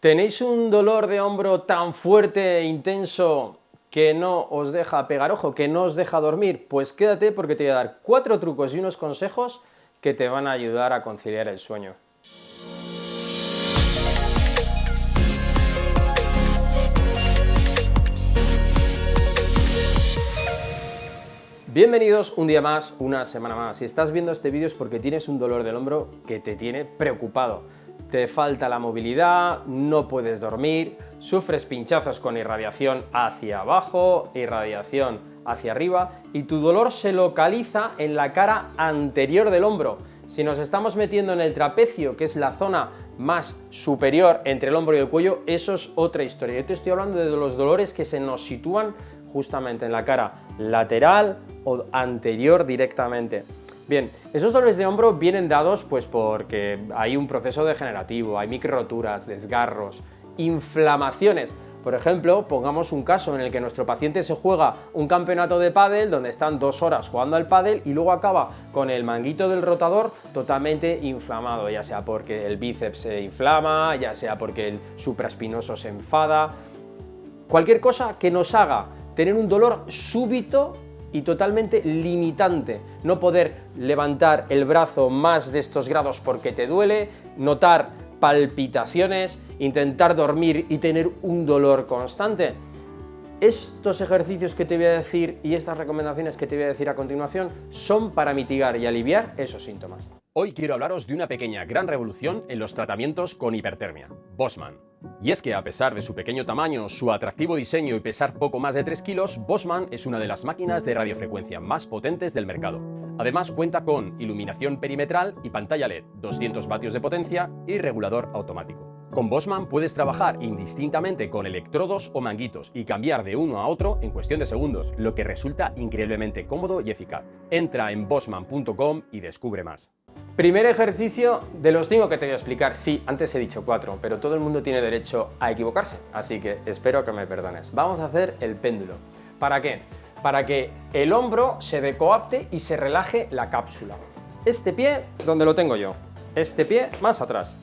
¿Tenéis un dolor de hombro tan fuerte e intenso que no os deja pegar ojo, que no os deja dormir? Pues quédate porque te voy a dar 4 trucos y unos consejos que te van a ayudar a conciliar el sueño. Bienvenidos un día más, una semana más. Si estás viendo este vídeo es porque tienes un dolor del hombro que te tiene preocupado. Te falta la movilidad, no puedes dormir, sufres pinchazos con irradiación hacia abajo, irradiación hacia arriba y tu dolor se localiza en la cara anterior del hombro. Si nos estamos metiendo en el trapecio, que es la zona más superior entre el hombro y el cuello, eso es otra historia. Yo te estoy hablando de los dolores que se nos sitúan justamente en la cara lateral o anterior directamente. Bien, esos dolores de hombro vienen dados pues porque hay un proceso degenerativo, hay microroturas, desgarros, inflamaciones. Por ejemplo, pongamos un caso en el que nuestro paciente se juega un campeonato de pádel donde están 2 horas jugando al pádel y luego acaba con el manguito del rotador totalmente inflamado, ya sea porque el bíceps se inflama, ya sea porque el supraespinoso se enfada. Cualquier cosa que nos haga tener un dolor súbito y totalmente limitante, no poder levantar el brazo más de estos grados porque te duele, notar palpitaciones, intentar dormir y tener un dolor constante. Estos ejercicios que te voy a decir y estas recomendaciones que te voy a decir a continuación son para mitigar y aliviar esos síntomas. Hoy quiero hablaros de una pequeña gran revolución en los tratamientos con hipertermia, Bosman. Y es que a pesar de su pequeño tamaño, su atractivo diseño y pesar poco más de 3 kilos, Bosman es una de las máquinas de radiofrecuencia más potentes del mercado. Además cuenta con iluminación perimetral y pantalla LED, 200 vatios de potencia y regulador automático. Con Bosman puedes trabajar indistintamente con electrodos o manguitos y cambiar de uno a otro en cuestión de segundos, lo que resulta increíblemente cómodo y eficaz. Entra en bosman.com y descubre más. Primer ejercicio de los 5 que te voy a explicar. Sí, antes he dicho 4, pero todo el mundo tiene derecho a equivocarse, así que espero que me perdones. Vamos a hacer el péndulo. ¿Para qué? Para que el hombro se decoapte y se relaje la cápsula. Este pie, ¿dónde lo tengo yo? Este pie más atrás.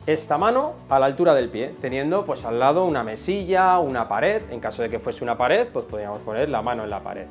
Esta mano a la altura del pie, teniendo pues al lado una mesilla, una pared. En caso de que fuese una pared, pues podríamos poner la mano en la pared.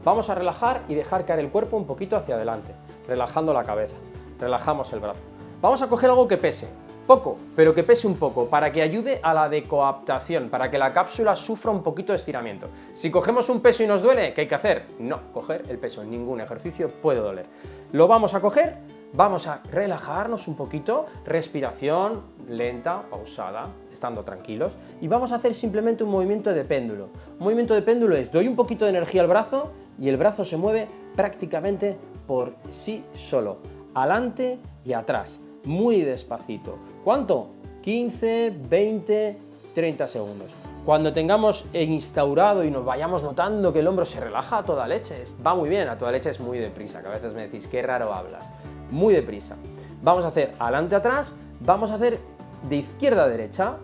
Vamos a relajar y dejar caer el cuerpo un poquito hacia adelante, relajando la cabeza. Relajamos el brazo. Vamos a coger algo que pese, poco, pero que pese un poco, para que ayude a la decoaptación, para que la cápsula sufra un poquito de estiramiento. Si cogemos un peso y nos duele, ¿qué hay que hacer? No, coger el peso, en ningún ejercicio puede doler. Lo vamos a coger, vamos a relajarnos un poquito, respiración lenta, pausada, estando tranquilos, y vamos a hacer simplemente un movimiento de péndulo. Un movimiento de péndulo es, doy un poquito de energía al brazo y el brazo se mueve prácticamente por sí solo. Adelante y atrás, muy despacito. ¿Cuánto? 15, 20, 30 segundos. Cuando tengamos instaurado y nos vayamos notando que el hombro se relaja a toda leche, va muy bien, a toda leche es muy deprisa, que a veces me decís, qué raro hablas, muy deprisa. Vamos a hacer adelante, atrás, vamos a hacer de izquierda a derecha,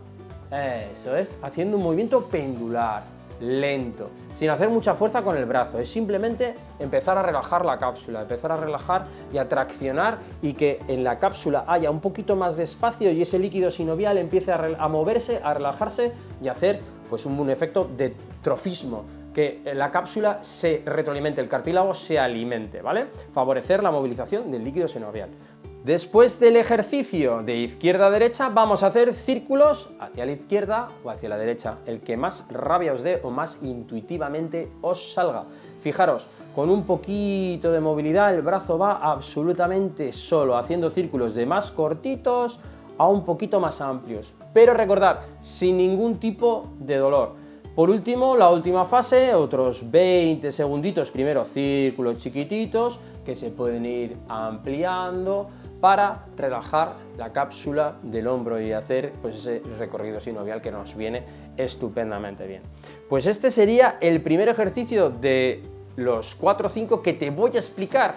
eso es, haciendo un movimiento pendular. Lento, sin hacer mucha fuerza con el brazo, es simplemente empezar a relajar la cápsula, empezar a relajar y a traccionar y que en la cápsula haya un poquito más de espacio y ese líquido sinovial empiece a moverse, a relajarse y a hacer pues un efecto de trofismo, que la cápsula se retroalimente, el cartílago se alimente, ¿vale? Favorecer la movilización del líquido sinovial. Después del ejercicio de izquierda a derecha vamos a hacer círculos hacia la izquierda o hacia la derecha, el que más rabia os dé o más intuitivamente os salga. Fijaros, con un poquito de movilidad el brazo va absolutamente solo, haciendo círculos de más cortitos a un poquito más amplios. Pero recordad, sin ningún tipo de dolor. Por último, la última fase, otros 20 segunditos, primero círculos chiquititos que se pueden ir ampliando para relajar la cápsula del hombro y hacer pues ese recorrido sinovial que nos viene estupendamente bien. Pues este sería el primer ejercicio de los 4 o 5 que te voy a explicar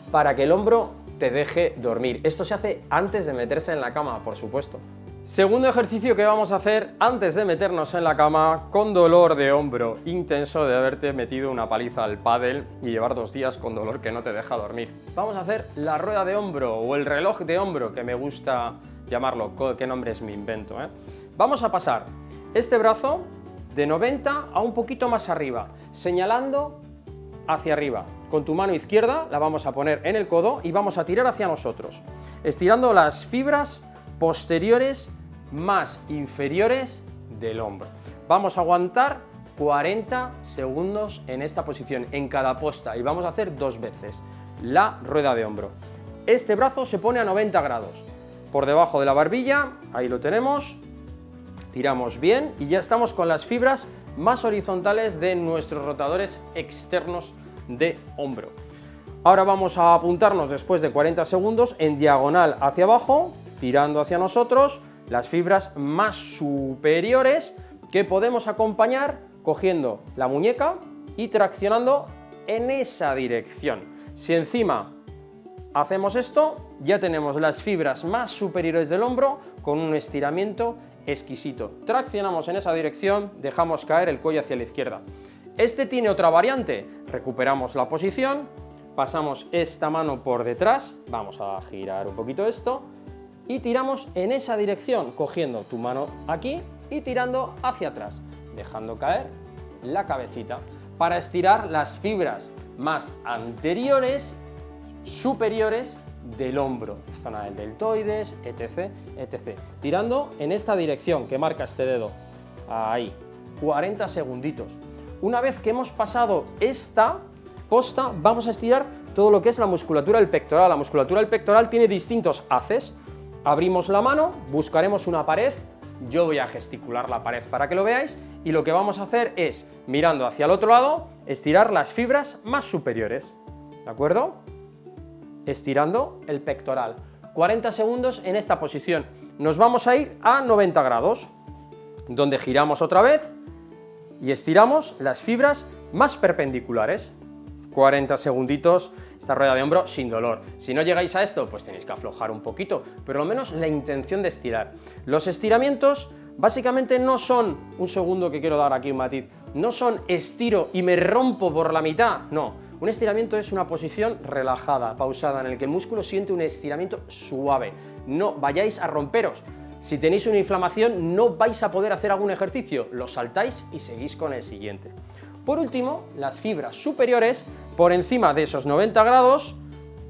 para que el hombro te deje dormir. Esto se hace antes de meterse en la cama, por supuesto. Segundo ejercicio que vamos a hacer antes de meternos en la cama con dolor de hombro intenso de haberte metido una paliza al pádel y llevar 2 días con dolor que no te deja dormir. Vamos a hacer la rueda de hombro o el reloj de hombro, que me gusta llamarlo, qué nombres me invento, Vamos a pasar este brazo de 90 a un poquito más arriba, señalando hacia arriba. Con tu mano izquierda la vamos a poner en el codo y vamos a tirar hacia nosotros, estirando las fibras posteriores más inferiores del hombro. Vamos a aguantar 40 segundos en esta posición, en cada posta, y vamos a hacer 2 veces la rueda de hombro. Este brazo se pone a 90 grados, por debajo de la barbilla, ahí lo tenemos, tiramos bien y ya estamos con las fibras más horizontales de nuestros rotadores externos de hombro. Ahora vamos a apuntarnos después de 40 segundos en diagonal hacia abajo, tirando hacia nosotros las fibras más superiores que podemos acompañar cogiendo la muñeca y traccionando en esa dirección. Si encima hacemos esto, ya tenemos las fibras más superiores del hombro con un estiramiento exquisito. Traccionamos en esa dirección, dejamos caer el cuello hacia la izquierda. Este tiene otra variante, recuperamos la posición, pasamos esta mano por detrás, vamos a girar un poquito esto y tiramos en esa dirección, cogiendo tu mano aquí y tirando hacia atrás, dejando caer la cabecita para estirar las fibras más anteriores, superiores del hombro, la zona del deltoides, etc, etc. Tirando en esta dirección que marca este dedo, ahí, 40 segunditos. Una vez que hemos pasado esta posta, vamos a estirar todo lo que es la musculatura del pectoral. La musculatura del pectoral tiene distintos haces. Abrimos la mano, buscaremos una pared, yo voy a gesticular la pared para que lo veáis, y lo que vamos a hacer es, mirando hacia el otro lado, estirar las fibras más superiores, ¿de acuerdo? Estirando el pectoral. 40 segundos en esta posición. Nos vamos a ir a 90 grados, donde giramos otra vez y estiramos las fibras más perpendiculares. 40 segunditos, esta rueda de hombro sin dolor. Si no llegáis a esto, pues tenéis que aflojar un poquito, pero al menos la intención de estirar. Los estiramientos básicamente no son, un segundo que quiero dar aquí un matiz, no son estiro y me rompo por la mitad, no. Un estiramiento es una posición relajada, pausada, en el que el músculo siente un estiramiento suave. No vayáis a romperos. Si tenéis una inflamación, no vais a poder hacer algún ejercicio, lo saltáis y seguís con el siguiente. Por último, las fibras superiores, por encima de esos 90 grados,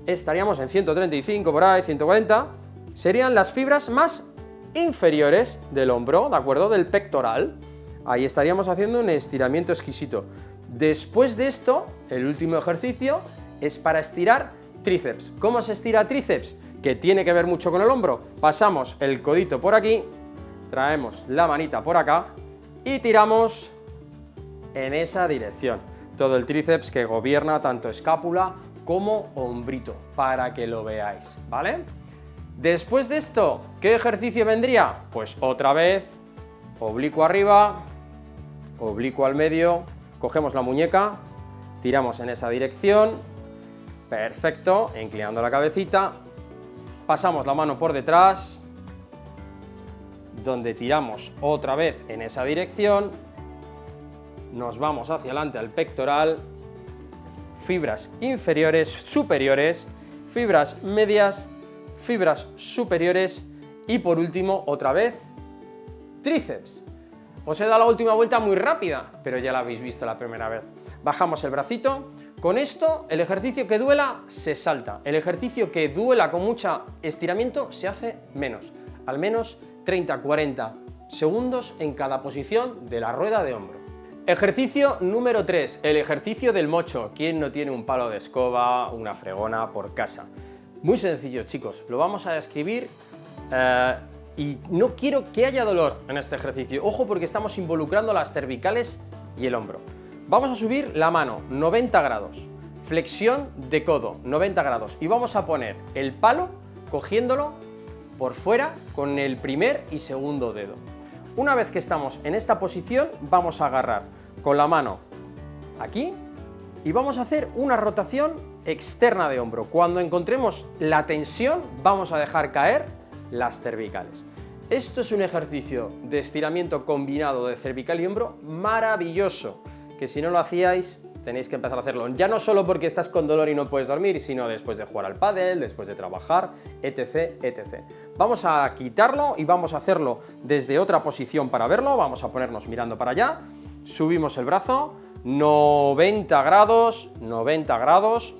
estaríamos en 135 por ahí, 140, serían las fibras más inferiores del hombro, ¿de acuerdo? Del pectoral. Ahí estaríamos haciendo un estiramiento exquisito. Después de esto, el último ejercicio es para estirar tríceps. ¿Cómo se estira tríceps? Que tiene que ver mucho con el hombro. Pasamos el codito por aquí, traemos la manita por acá y tiramos en esa dirección. Todo el tríceps que gobierna tanto escápula como hombrito, para que lo veáis, ¿vale? Después de esto, ¿qué ejercicio vendría? Pues otra vez, oblicuo arriba, oblicuo al medio, cogemos la muñeca, tiramos en esa dirección, perfecto, inclinando la cabecita, pasamos la mano por detrás, donde tiramos otra vez en esa dirección, nos vamos hacia adelante al pectoral, fibras inferiores, superiores, fibras medias, fibras superiores y por último, otra vez, tríceps. Os he dado la última vuelta muy rápida, pero ya la habéis visto la primera vez. Bajamos el bracito. Con esto, el ejercicio que duela se salta. El ejercicio que duela con mucho estiramiento se hace menos. Al menos 30-40 segundos en cada posición de la rueda de hombro. Ejercicio número 3, el ejercicio del mocho. ¿Quién no tiene un palo de escoba, una fregona por casa? Muy sencillo, chicos. Lo vamos a describir y no quiero que haya dolor en este ejercicio. Ojo, porque estamos involucrando las cervicales y el hombro. Vamos a subir la mano 90 grados, flexión de codo 90 grados y vamos a poner el palo cogiéndolo por fuera con el primer y segundo dedo. Una vez que estamos en esta posición, vamos a agarrar con la mano aquí y vamos a hacer una rotación externa de hombro. Cuando encontremos la tensión, vamos a dejar caer las cervicales. Esto es un ejercicio de estiramiento combinado de cervical y hombro maravilloso, que si no lo hacíais tenéis que empezar a hacerlo. Ya no solo porque estás con dolor y no puedes dormir, sino después de jugar al pádel, después de trabajar, etc, etc. Vamos a quitarlo y vamos a hacerlo desde otra posición para verlo. Vamos a ponernos mirando para allá, subimos el brazo, 90 grados, 90 grados,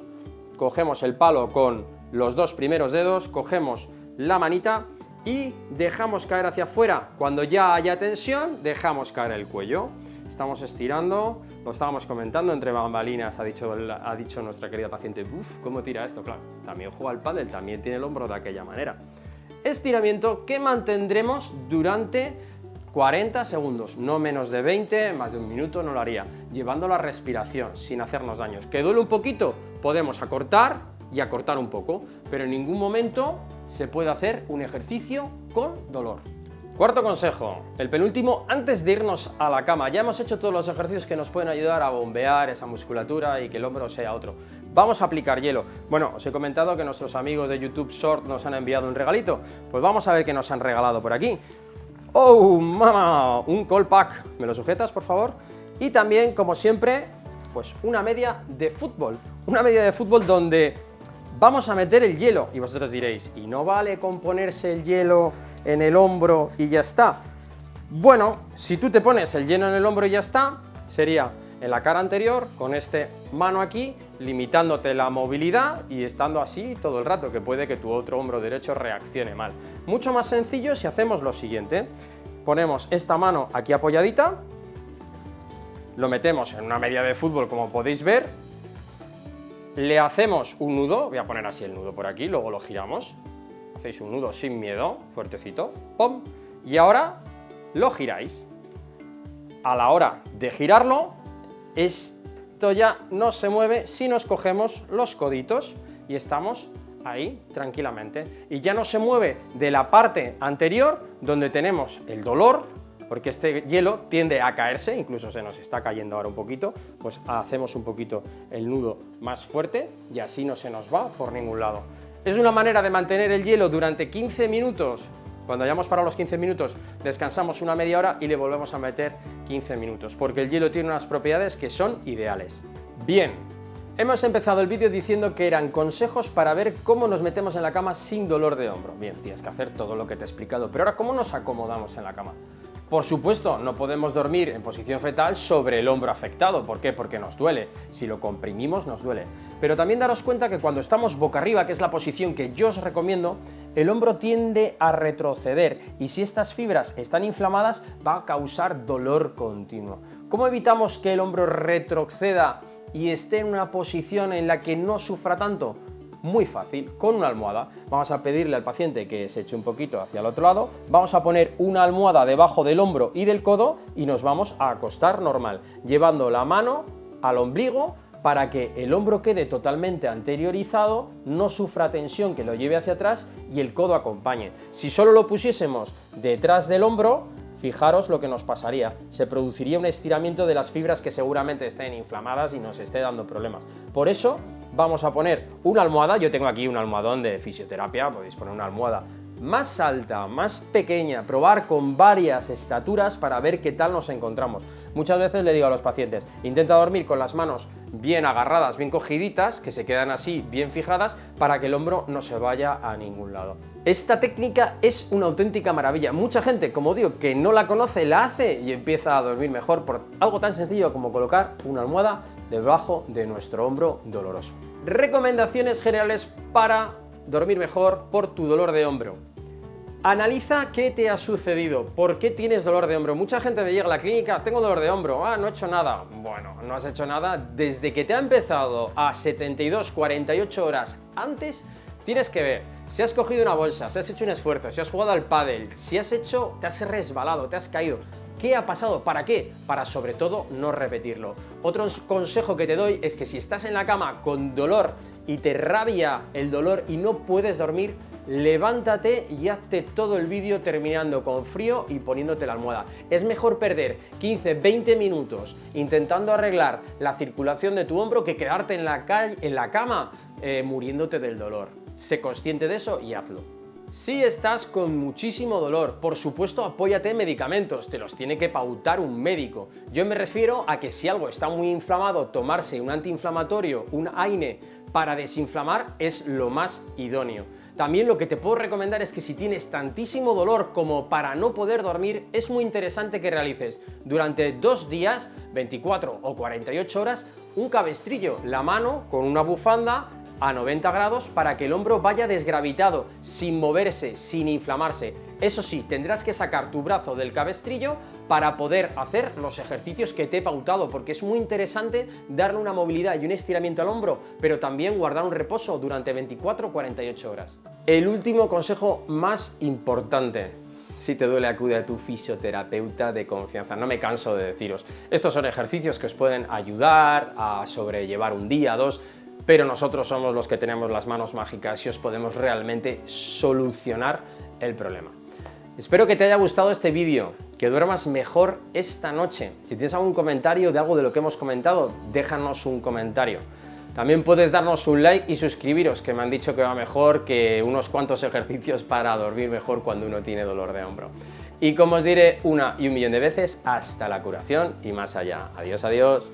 cogemos el palo con los dos primeros dedos, cogemos la manita y dejamos caer hacia afuera. Cuando ya haya tensión, dejamos caer el cuello. Estamos estirando, lo estábamos comentando entre bambalinas, ha dicho nuestra querida paciente, uff, ¿cómo tira esto? Claro, también juega al pádel, también tiene el hombro de aquella manera. Estiramiento que mantendremos durante 40 segundos, no menos de 20, más de un minuto no lo haría, llevando la respiración, sin hacernos daños. ¿Que duele un poquito? Podemos acortar y acortar un poco, pero en ningún momento se puede hacer un ejercicio con dolor. Cuarto consejo, el penúltimo, antes de irnos a la cama. Ya hemos hecho todos los ejercicios que nos pueden ayudar a bombear esa musculatura y que el hombro sea otro. Vamos a aplicar hielo. Bueno, os he comentado que nuestros amigos de YouTube Short nos han enviado un regalito. Pues vamos a ver qué nos han regalado por aquí. ¡Oh, mamá! Un cold pack. ¿Me lo sujetas, por favor? Y también, como siempre, pues una media de fútbol. Una media de fútbol donde vamos a meter el hielo. Y vosotros diréis, ¿y no vale con ponerse el hielo en el hombro y ya está? Bueno, si tú te pones el hielo en el hombro y ya está, sería en la cara anterior, con este mano aquí, limitándote la movilidad y estando así todo el rato, que puede que tu otro hombro derecho reaccione mal. Mucho más sencillo si hacemos lo siguiente. Ponemos esta mano aquí apoyadita, lo metemos en una media de fútbol como podéis ver, le hacemos un nudo, voy a poner así el nudo por aquí, luego lo giramos, hacéis un nudo sin miedo, fuertecito, ¡pum! Y ahora lo giráis. A la hora de girarlo, esto ya no se mueve si nos cogemos los coditos y estamos ahí tranquilamente. Y ya no se mueve de la parte anterior donde tenemos el dolor, porque este hielo tiende a caerse, incluso se nos está cayendo ahora un poquito, pues hacemos un poquito el nudo más fuerte y así no se nos va por ningún lado. Es una manera de mantener el hielo durante 15 minutos. Cuando hayamos parado los 15 minutos, descansamos una media hora y le volvemos a meter 15 minutos, porque el hielo tiene unas propiedades que son ideales. Bien, hemos empezado el vídeo diciendo que eran consejos para ver cómo nos metemos en la cama sin dolor de hombro. Bien, tienes que hacer todo lo que te he explicado, pero ahora, ¿cómo nos acomodamos en la cama? Por supuesto, no podemos dormir en posición fetal sobre el hombro afectado. ¿Por qué? Porque nos duele. Si lo comprimimos, nos duele. Pero también daros cuenta que cuando estamos boca arriba, que es la posición que yo os recomiendo, el hombro tiende a retroceder y si estas fibras están inflamadas, va a causar dolor continuo. ¿Cómo evitamos que el hombro retroceda y esté en una posición en la que no sufra tanto? Muy fácil, con una almohada. Vamos a pedirle al paciente que se eche un poquito hacia el otro lado, vamos a poner una almohada debajo del hombro y del codo y nos vamos a acostar normal, llevando la mano al ombligo para que el hombro quede totalmente anteriorizado, no sufra tensión que lo lleve hacia atrás y el codo acompañe. Si solo lo pusiésemos detrás del hombro, fijaros lo que nos pasaría, se produciría un estiramiento de las fibras que seguramente estén inflamadas y nos esté dando problemas. Por eso vamos a poner una almohada, yo tengo aquí un almohadón de fisioterapia, podéis poner una almohada más alta, más pequeña, probar con varias estaturas para ver qué tal nos encontramos. Muchas veces le digo a los pacientes, intenta dormir con las manos bien agarradas, bien cogiditas, que se quedan así bien fijadas para que el hombro no se vaya a ningún lado. Esta técnica es una auténtica maravilla. Mucha gente, como digo, que no la conoce, la hace y empieza a dormir mejor por algo tan sencillo como colocar una almohada debajo de nuestro hombro doloroso. Recomendaciones generales para dormir mejor por tu dolor de hombro. Analiza qué te ha sucedido, por qué tienes dolor de hombro. Mucha gente me llega a la clínica, tengo dolor de hombro, no he hecho nada. Bueno, no has hecho nada desde que te ha empezado a 72, 48 horas antes. Tienes que ver si has cogido una bolsa, si has hecho un esfuerzo, si has jugado al pádel, si has hecho, te has resbalado, te has caído. ¿Qué ha pasado? ¿Para qué? Para sobre todo no repetirlo. Otro consejo que te doy es que si estás en la cama con dolor y te rabia el dolor y no puedes dormir, levántate y hazte todo el vídeo terminando con frío y poniéndote la almohada. Es mejor perder 15-20 minutos intentando arreglar la circulación de tu hombro que quedarte en la cama muriéndote del dolor. Sé consciente de eso y hazlo. Si estás con muchísimo dolor, por supuesto apóyate en medicamentos, te los tiene que pautar un médico. Yo me refiero a que si algo está muy inflamado, tomarse un antiinflamatorio, un AINE, para desinflamar es lo más idóneo. También lo que te puedo recomendar es que si tienes tantísimo dolor como para no poder dormir, es muy interesante que realices durante 2 días, 24 o 48 horas, un cabestrillo, la mano con una bufanda a 90 grados para que el hombro vaya desgravitado, sin moverse, sin inflamarse. Eso sí, tendrás que sacar tu brazo del cabestrillo para poder hacer los ejercicios que te he pautado, porque es muy interesante darle una movilidad y un estiramiento al hombro, pero también guardar un reposo durante 24 o 48 horas. El último consejo más importante: si te duele, acude a tu fisioterapeuta de confianza. No me canso de deciros, estos son ejercicios que os pueden ayudar a sobrellevar un día, 2, pero nosotros somos los que tenemos las manos mágicas y os podemos realmente solucionar el problema. Espero que te haya gustado este vídeo, que duermas mejor esta noche. Si tienes algún comentario de algo de lo que hemos comentado, déjanos un comentario. También puedes darnos un like y suscribiros, que me han dicho que va mejor que unos cuantos ejercicios para dormir mejor cuando uno tiene dolor de hombro. Y como os diré una y un millón de veces, hasta la curación y más allá. Adiós, adiós.